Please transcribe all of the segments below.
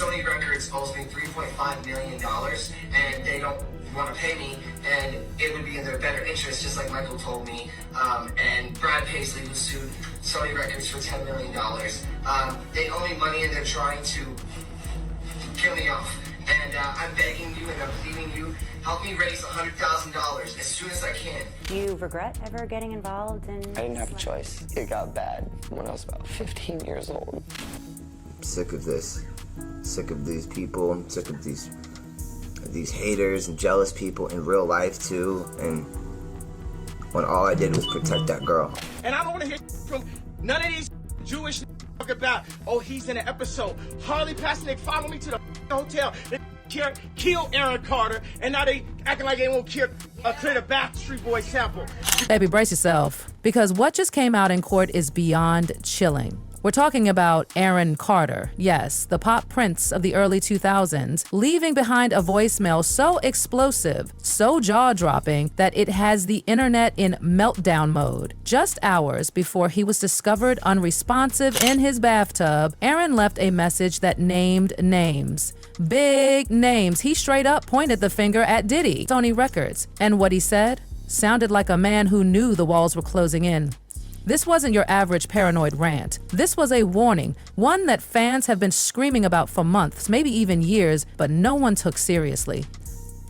Sony Records owes me $3.5 million, and they don't want to pay me, and it would be in their better interest, just like Michael told me. And Brad Paisley, who sued Sony Records for $10 million. They owe me money, and they're trying to kill me off. And I'm begging you and I'm pleading you, help me raise $100,000 as soon as I can. Do you regret ever getting involved in... I didn't have a choice. It got bad when I was about 15 years old. I'm sick of this. Sick of these people. I'm sick of these haters and jealous people in real life too. And when all I did was protect that girl. And I don't want to hear from none of these Jewish talk about, oh, he's in an episode. Harley Pasnick followed me to the hotel. They killed Aaron Carter, and now they acting like they won't clear the Backstreet Boys sample. Baby, brace yourself, because what just came out in court is beyond chilling. We're talking about Aaron Carter, yes, the pop prince of the early 2000s, leaving behind a voicemail so explosive, so jaw-dropping, that it has the internet in meltdown mode. Just hours before he was discovered unresponsive in his bathtub, Aaron left a message that named names. Big names. He straight up pointed the finger at Diddy, Sony Records. And what he said sounded like a man who knew the walls were closing in. This wasn't your average paranoid rant. This was a warning, one that fans have been screaming about for months, maybe even years, but no one took seriously.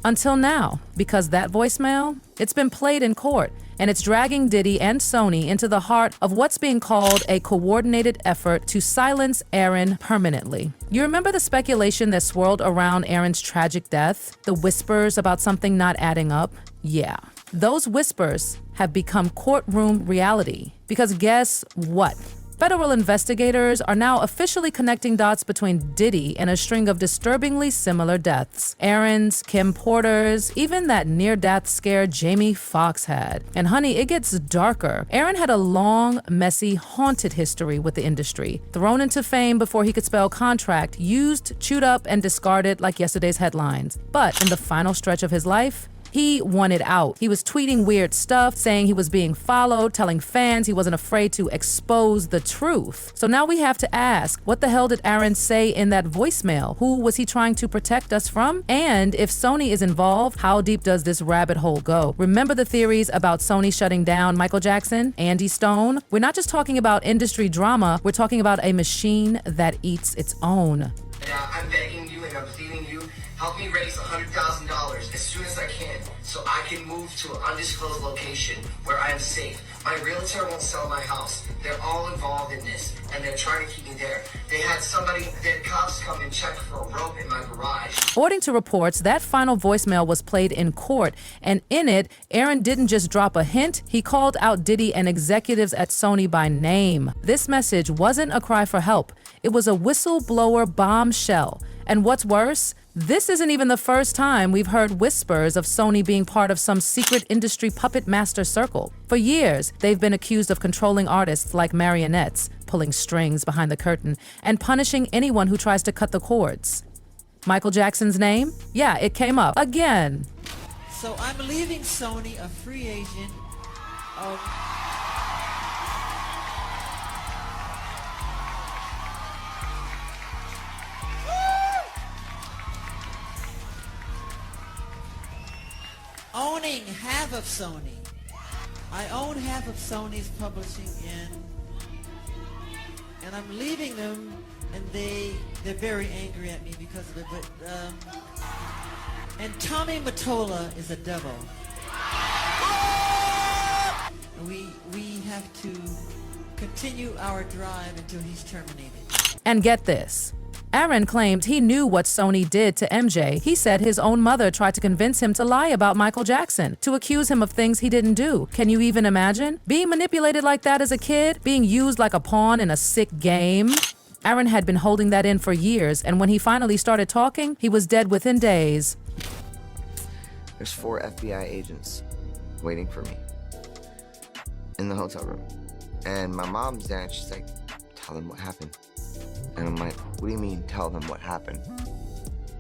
Until now, because that voicemail, it's been played in court, and it's dragging Diddy and Sony into the heart of what's being called a coordinated effort to silence Aaron permanently. You remember the speculation that swirled around Aaron's tragic death? The whispers about something not adding up? Yeah. Those whispers have become courtroom reality. Because guess what? Federal investigators are now officially connecting dots between Diddy and a string of disturbingly similar deaths. Aaron's, Kim Porter's, even that near-death scare Jamie Foxx had. And honey, it gets darker. Aaron had a long, messy, haunted history with the industry. Thrown into fame before he could spell contract, used, chewed up, and discarded like yesterday's headlines. But in the final stretch of his life, he wanted out. He was tweeting weird stuff, saying he was being followed, telling fans he wasn't afraid to expose the truth. So now we have to ask, what the hell did Aaron say in that voicemail? Who was he trying to protect us from? And if Sony is involved, how deep does this rabbit hole go? Remember the theories about Sony shutting down Michael Jackson, Andy Stone? We're not just talking about industry drama, we're talking about a machine that eats its own. I'm begging you and I'm pleading you, help me raise $100,000 as soon as I can so I can move to an undisclosed location where I am safe. My realtor won't sell my house. They're all involved in this and they're trying to keep me there. They had cops come and check for a rope in my garage. According to reports, that final voicemail was played in court, and in it, Aaron didn't just drop a hint, he called out Diddy and executives at Sony by name. This message wasn't a cry for help. It was a whistleblower bombshell. And what's worse, this isn't even the first time we've heard whispers of Sony being part of some secret industry puppet master circle. For years, they've been accused of controlling artists like marionettes, pulling strings behind the curtain, and punishing anyone who tries to cut the cords. Michael Jackson's name? Yeah, it came up again. So I'm leaving Sony a free agent of... owning half of Sony. I own half of Sony's publishing and I'm leaving them, and they're very angry at me because of it. But and Tommy Mottola is a devil. We have to continue our drive until he's terminated. And get this. Aaron claimed he knew what Sony did to MJ. He said his own mother tried to convince him to lie about Michael Jackson, to accuse him of things he didn't do. Can you even imagine? Being manipulated like that as a kid? Being used like a pawn in a sick game? Aaron had been holding that in for years, and when he finally started talking, he was dead within days. There's 4 FBI agents waiting for me in the hotel room. And my mom's there, and she's like, tell them what happened. And I'm like, what do you mean, tell them what happened?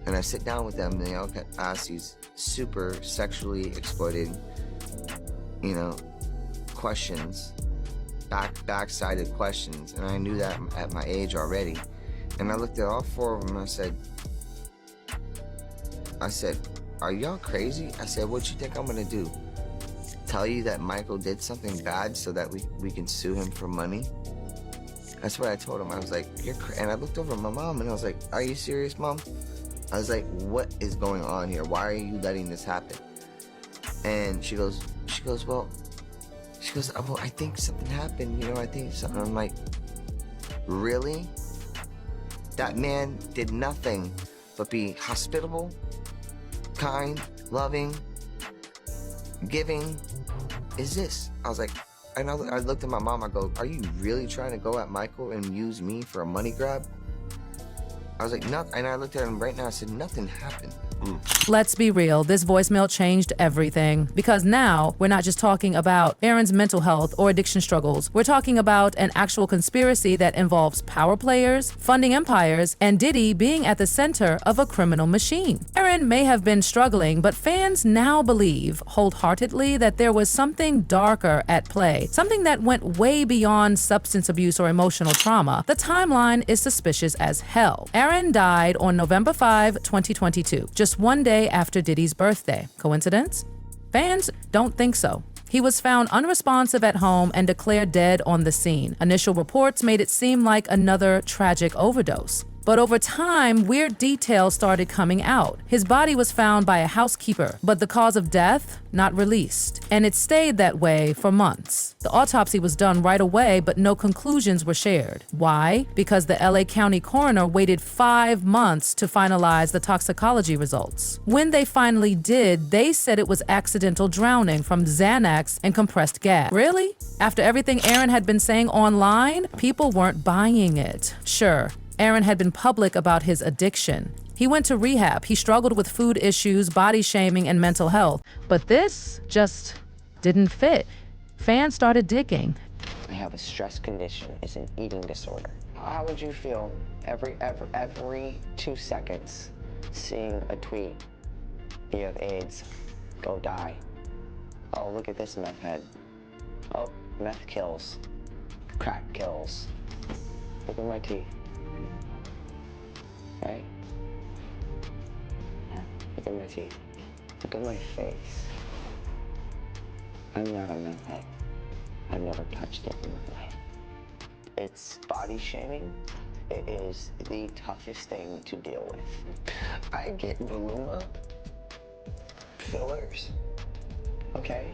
And I sit down with them, and they all ask these super sexually exploited, questions, back-sided questions. And I knew that at my age already. And I looked at all four of them and I said, are y'all crazy? I said, what you think I'm gonna do? Tell you that Michael did something bad so that we can sue him for money? That's what I told him. I was like, and I looked over at my mom and I was like, are you serious, Mom? I was like, what is going on here? Why are you letting this happen? And she goes, well, I think something happened, I think something. I'm like, really? That man did nothing but be hospitable, kind, loving, giving. Is this? I was like, and I looked at my mom, I go, are you really trying to go at Michael and use me for a money grab? I was like, no, and I looked at him right now, I said, nothing happened. Let's be real, this voicemail changed everything, because now we're not just talking about Aaron's mental health or addiction struggles. We're talking about an actual conspiracy that involves power players, funding empires, and Diddy being at the center of a criminal machine. Aaron may have been struggling, but fans now believe wholeheartedly that there was something darker at play, something that went way beyond substance abuse or emotional trauma. The timeline is suspicious as hell. Aaron died on November 5, 2022, just one day after Diddy's birthday. Coincidence? Fans don't think so. He was found unresponsive at home and declared dead on the scene. Initial reports made it seem like another tragic overdose. But over time, weird details started coming out. His body was found by a housekeeper, but the cause of death, not released. And it stayed that way for months. The autopsy was done right away, but no conclusions were shared. Why? Because the LA County coroner waited 5 months to finalize the toxicology results. When they finally did, they said it was accidental drowning from Xanax and compressed gas. Really? After everything Aaron had been saying online, people weren't buying it. Sure, Aaron had been public about his addiction. He went to rehab. He struggled with food issues, body shaming, and mental health. But this just didn't fit. Fans started digging. I have a stress condition. It's an eating disorder. How would you feel every 2 seconds seeing a tweet? You have AIDS. Go die. Oh, look at this meth head. Oh, meth kills. Crack kills. Look at my teeth. Right? Yeah. Look at my teeth. Look at my face. I'm not a meth head. I've never touched it in my life. It's body shaming. It is the toughest thing to deal with. I get Voluma fillers, okay,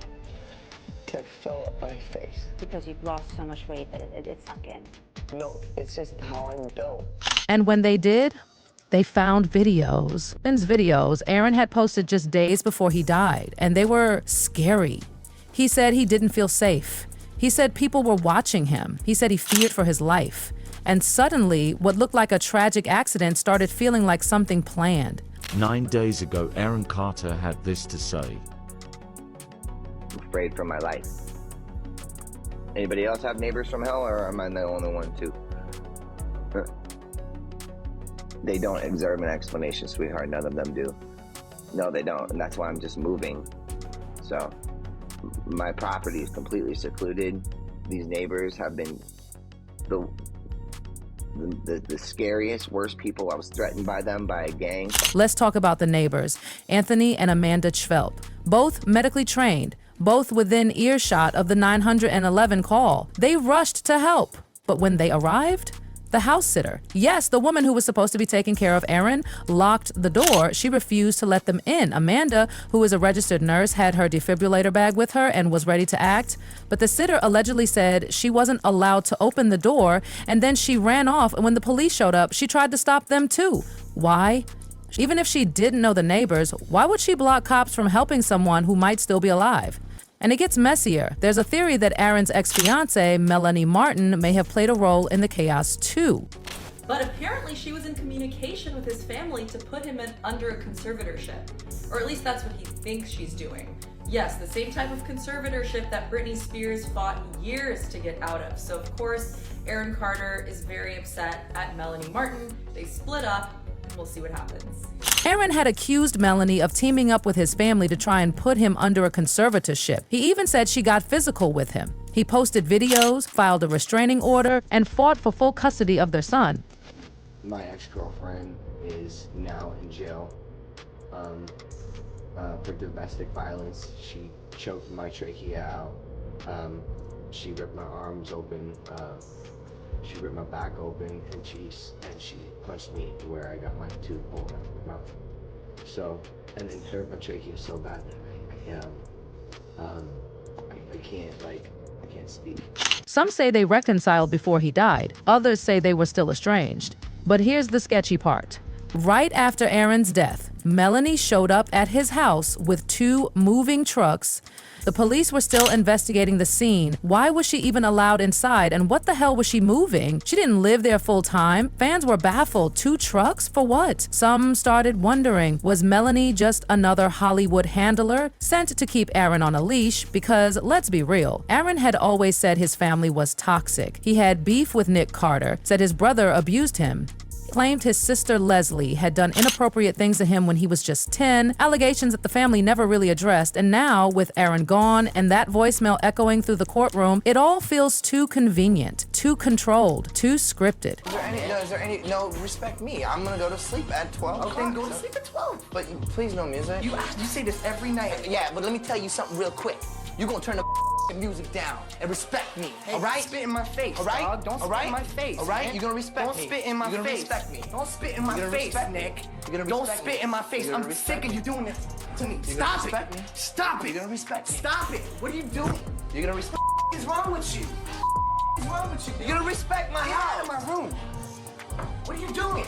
to fill up my face. Because you've lost so much weight that it's sunk in. No, it's just how I'm built. And when they did, they found videos. Ben's videos Aaron had posted just days before he died, and they were scary. He said he didn't feel safe. He said people were watching him. He said he feared for his life. And suddenly, what looked like a tragic accident started feeling like something planned. 9 days ago, Aaron Carter had this to say. I'm afraid for my life. Anybody else have neighbors from hell, or am I the only one too? They don't deserve an explanation, sweetheart. None of them do. No, they don't, and that's why I'm just moving. So, my property is completely secluded. These neighbors have been the scariest, worst people. I was threatened by them, by a gang. Let's talk about the neighbors, Anthony and Amanda Schvelp, both medically trained, both within earshot of the 911 call. They rushed to help, but when they arrived, the house sitter, yes, the woman who was supposed to be taking care of Aaron, locked the door. She refused to let them in. Amanda, who is a registered nurse, had her defibrillator bag with her and was ready to act. But the sitter allegedly said she wasn't allowed to open the door, and then she ran off. And when the police showed up, she tried to stop them too. Why? Even if she didn't know the neighbors, why would she block cops from helping someone who might still be alive? And it gets messier. There's a theory that Aaron's ex-fiancée, Melanie Martin, may have played a role in the chaos too. But apparently she was in communication with his family to put him under a conservatorship. Or at least that's what he thinks she's doing. Yes, the same type of conservatorship that Britney Spears fought years to get out of. So of course, Aaron Carter is very upset at Melanie Martin. They split up. We'll see what happens. Aaron had accused Melanie of teaming up with his family to try and put him under a conservatorship. He even said she got physical with him. He posted videos, filed a restraining order, and fought for full custody of their son. My ex-girlfriend is now in jail for domestic violence. She choked my trachea out. She ripped my arms open. She ripped my back open, and she punched me where I got my tooth pulled out of my mouth. So, and then hurt my trachea so bad that I can't speak. Some say they reconciled before he died. Others say they were still estranged. But here's the sketchy part. Right after Aaron's death, Melanie showed up at his house with 2 moving trucks. The police were still investigating the scene. Why was she even allowed inside, and what the hell was she moving? She didn't live there full time. Fans were baffled. 2 trucks? For what? Some started wondering, was Melanie just another Hollywood handler sent to keep Aaron on a leash? Because let's be real, Aaron had always said his family was toxic. He had beef with Nick Carter, said his brother abused him, claimed his sister Leslie had done inappropriate things to him when he was just 10, allegations that the family never really addressed. And now, with Aaron gone and that voicemail echoing through the courtroom, it all feels too convenient, too controlled, too scripted. No, respect me. I'm gonna go to sleep at 12 o'clock. Then go to sleep at 12. But please no music. You say this every night. Yeah, but let me tell you something real quick. You're gonna turn the music down and respect me, Hey, all right? spit in my face, all right? dog. Don't all spit right? in my face, all right? man. You're gonna respect Don't me. spit in my You're gonna face. respect me. Don't spit in my You're gonna face, respect me. Nick. You're gonna Don't respect spit me. in my face. You're gonna I'm respect sick of me. you doing this to me. You're gonna Stop respect it. me. Stop it. You're gonna respect me. Stop it. What are you doing? You're gonna respect. What is wrong with you? What is wrong with you? You're gonna respect my Get house. out of my room. What are you doing?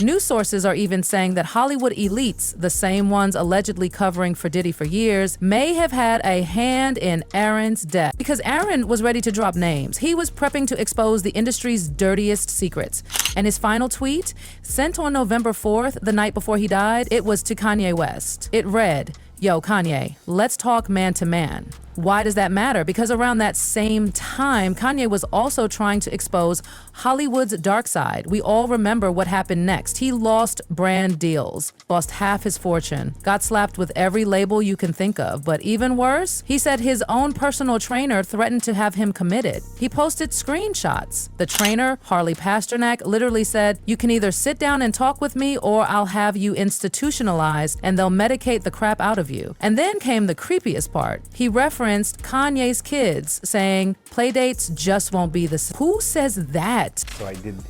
News sources are even saying that Hollywood elites, the same ones allegedly covering for Diddy for years, may have had a hand in Aaron's death. Because Aaron was ready to drop names. He was prepping to expose the industry's dirtiest secrets. And his final tweet, sent on November 4th, the night before he died, it was to Kanye West. It read, "Yo, Kanye, let's talk man to man." Why does that matter? Because around that same time, Kanye was also trying to expose Hollywood's dark side. We all remember what happened next. He lost brand deals, lost half his fortune, got slapped with every label you can think of. But even worse, he said his own personal trainer threatened to have him committed. He posted screenshots. The trainer, Harley Pasternak, literally said, "You can either sit down and talk with me or I'll have you institutionalized and they'll medicate the crap out of you." And then came the creepiest part. He referenced Kanye's kids, saying, "Playdates just won't be the same." Who says that? So I did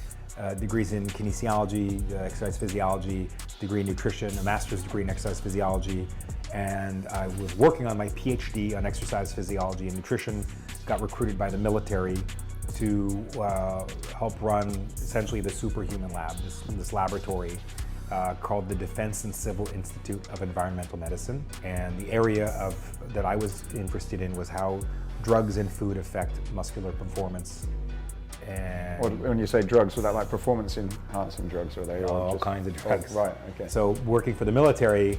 degrees in kinesiology, exercise physiology, degree in nutrition, a master's degree in exercise physiology, and I was working on my PhD on exercise physiology and nutrition, got recruited by the military to help run essentially the superhuman lab, this laboratory called the Defense and Civil Institute of Environmental Medicine. And the area that I was interested in was how drugs and food affect muscular performance. And when you say drugs, was that like performance enhancing drugs, or are they all kinds of drugs? Oh, right, okay. So working for the military,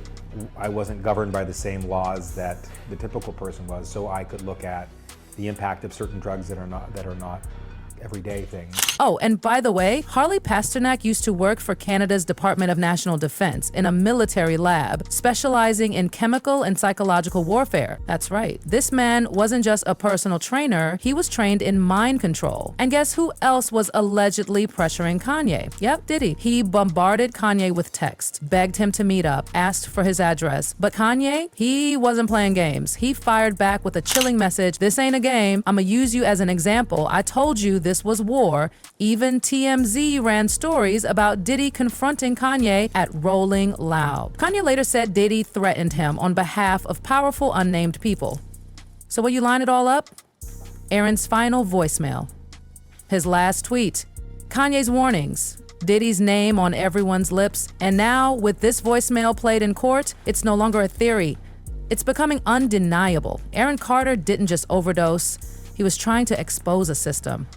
I wasn't governed by the same laws that the typical person was, so I could look at the impact of certain drugs that are not everyday things. Oh, and by the way, Harley Pasternak used to work for Canada's Department of National Defense in a military lab, specializing in chemical and psychological warfare. That's right. This man wasn't just a personal trainer, he was trained in mind control. And guess who else was allegedly pressuring Kanye? Yep, Diddy. He bombarded Kanye with texts, begged him to meet up, asked for his address. But Kanye, he wasn't playing games. He fired back with a chilling message, "This ain't a game. I'ma use you as an example. I told you this was war." Even TMZ ran stories about Diddy confronting Kanye at Rolling Loud. Kanye later said Diddy threatened him on behalf of powerful unnamed people. So will you line it all up? Aaron's final voicemail. His last tweet. Kanye's warnings. Diddy's name on everyone's lips. And now, with this voicemail played in court, it's no longer a theory. It's becoming undeniable. Aaron Carter didn't just overdose. He was trying to expose a system.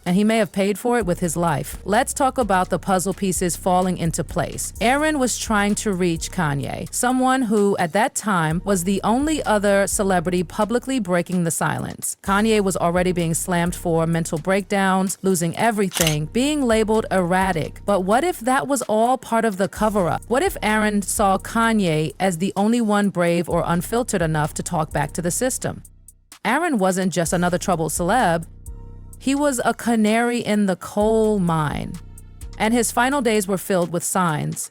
And he may have paid for it with his life. Let's talk about the puzzle pieces falling into place. Aaron was trying to reach Kanye, someone who, at that time, was the only other celebrity publicly breaking the silence. Kanye was already being slammed for mental breakdowns, losing everything, being labeled erratic. But what if that was all part of the cover-up? What if Aaron saw Kanye as the only one brave or unfiltered enough to talk back to the system? Aaron wasn't just another troubled celeb. He was a canary in the coal mine. And his final days were filled with signs,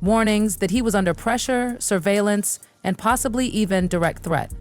warnings that he was under pressure, surveillance, and possibly even direct threat.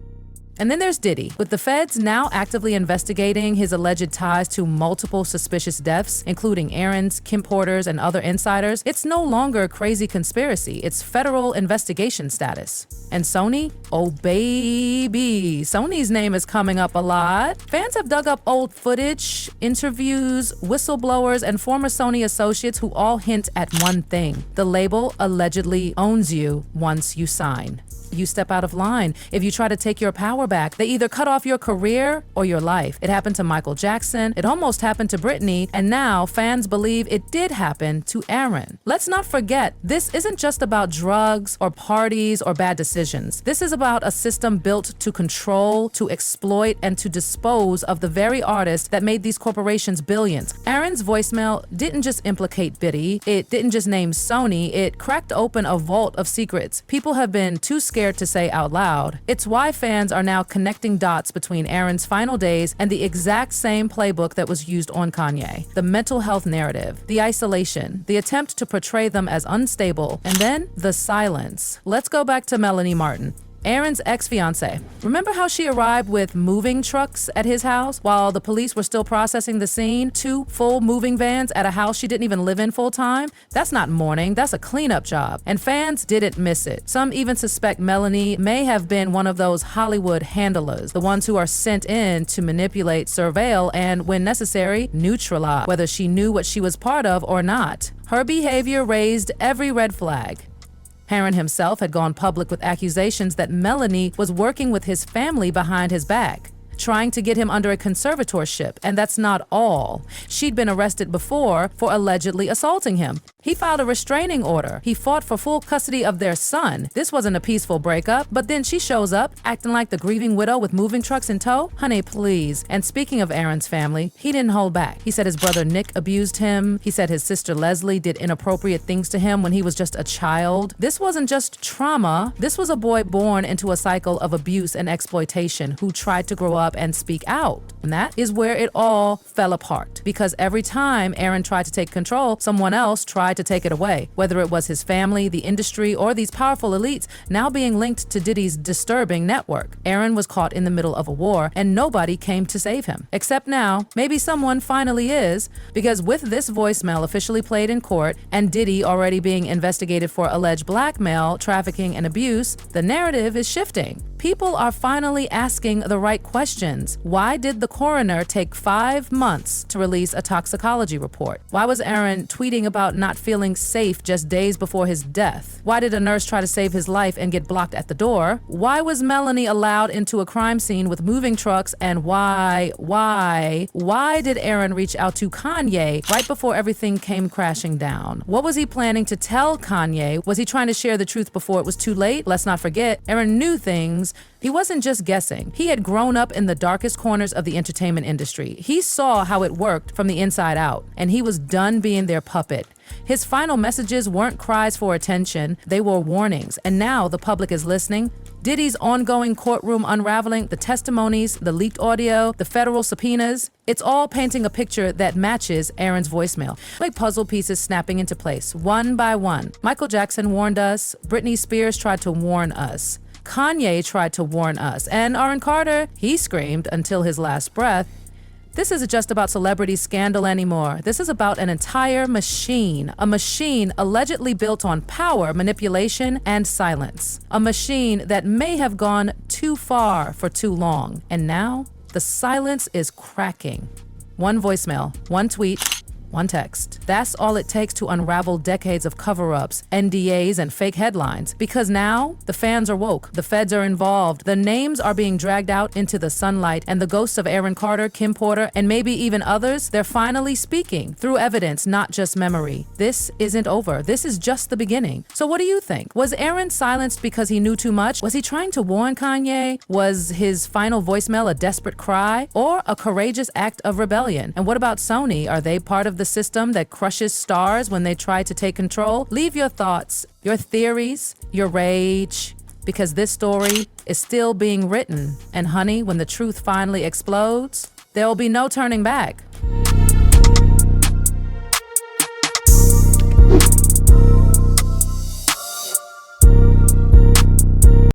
And then there's Diddy. With the feds now actively investigating his alleged ties to multiple suspicious deaths, including Aaron's, Kim Porter's, and other insiders, it's no longer a crazy conspiracy. It's federal investigation status. And Sony? Oh, baby. Sony's name is coming up a lot. Fans have dug up old footage, interviews, whistleblowers, and former Sony associates who all hint at one thing. The label allegedly owns you once you sign. You step out of line. If you try to take your power back, they either cut off your career or your life. It happened to Michael Jackson. It almost happened to Britney. And now fans believe it did happen to Aaron. Let's not forget, this isn't just about drugs or parties or bad decisions. This is about a system built to control, to exploit, and to dispose of the very artists that made these corporations billions. Aaron's voicemail didn't just implicate Diddy. It didn't just name Sony. It cracked open a vault of secrets people have been too scared to say out loud. It's why fans are now connecting dots between Aaron's final days and the exact same playbook that was used on Kanye. The mental health narrative, the isolation, the attempt to portray them as unstable, and then the silence. Let's go back to Melanie Martin, Aaron's ex-fiancée. Remember how she arrived with moving trucks at his house while the police were still processing the scene? 2 full moving vans at a house she didn't even live in full time? That's not mourning, that's a cleanup job. And fans didn't miss it. Some even suspect Melanie may have been one of those Hollywood handlers, the ones who are sent in to manipulate, surveil, and when necessary, neutralize, whether she knew what she was part of or not. Her behavior raised every red flag. Aaron himself had gone public with accusations that Melanie was working with his family behind his back, trying to get him under a conservatorship, and that's not all. She'd been arrested before for allegedly assaulting him. He filed a restraining order. He fought for full custody of their son. This wasn't a peaceful breakup, but then she shows up, acting like the grieving widow with moving trucks in tow. Honey, please. And speaking of Aaron's family, he didn't hold back. He said his brother Nick abused him. He said his sister Leslie did inappropriate things to him when he was just a child. This wasn't just trauma. This was a boy born into a cycle of abuse and exploitation who tried to grow up and speak out. And that is where it all fell apart. Because every time Aaron tried to take control, someone else tried to take it away. Whether it was his family, the industry, or these powerful elites now being linked to Diddy's disturbing network. Aaron was caught in the middle of a war and nobody came to save him. Except now, maybe someone finally is, because with this voicemail officially played in court and Diddy already being investigated for alleged blackmail, trafficking, and abuse, the narrative is shifting. People are finally asking the right questions. Why did the coroner take 5 months to release a toxicology report? Why was Aaron tweeting about not feeling safe just days before his death? Why did a nurse try to save his life and get blocked at the door? Why was Melanie allowed into a crime scene with moving trucks? And why did Aaron reach out to Kanye right before everything came crashing down? What was he planning to tell Kanye? Was he trying to share the truth before it was too late? Let's not forget, Aaron knew things. He wasn't just guessing. He had grown up in the darkest corners of the entertainment industry. He saw how it worked from the inside out, and he was done being their puppet. His final messages weren't cries for attention, they were warnings, and now the public is listening. Diddy's ongoing courtroom unraveling, the testimonies, the leaked audio, the federal subpoenas, it's all painting a picture that matches Aaron's voicemail, like puzzle pieces snapping into place, one by one. Michael Jackson warned us, Britney Spears tried to warn us. Kanye tried to warn us, and Aaron Carter, he screamed until his last breath. This isn't just about celebrity scandal anymore. This is about an entire machine, a machine allegedly built on power, manipulation, and silence. A machine that may have gone too far for too long. And now, the silence is cracking. One voicemail, one tweet, one text. That's all it takes to unravel decades of cover-ups, NDAs, and fake headlines. Because now, the fans are woke, the feds are involved, the names are being dragged out into the sunlight, and the ghosts of Aaron Carter, Kim Porter, and maybe even others, they're finally speaking through evidence, not just memory. This isn't over. This is just the beginning. So what do you think? Was Aaron silenced because he knew too much? Was he trying to warn Kanye? Was his final voicemail a desperate cry? Or a courageous act of rebellion? And what about Sony? Are they part of the system that crushes stars when they try to take control? Leave your thoughts, your theories, your rage, because this story is still being written. And honey, when the truth finally explodes, there will be no turning back.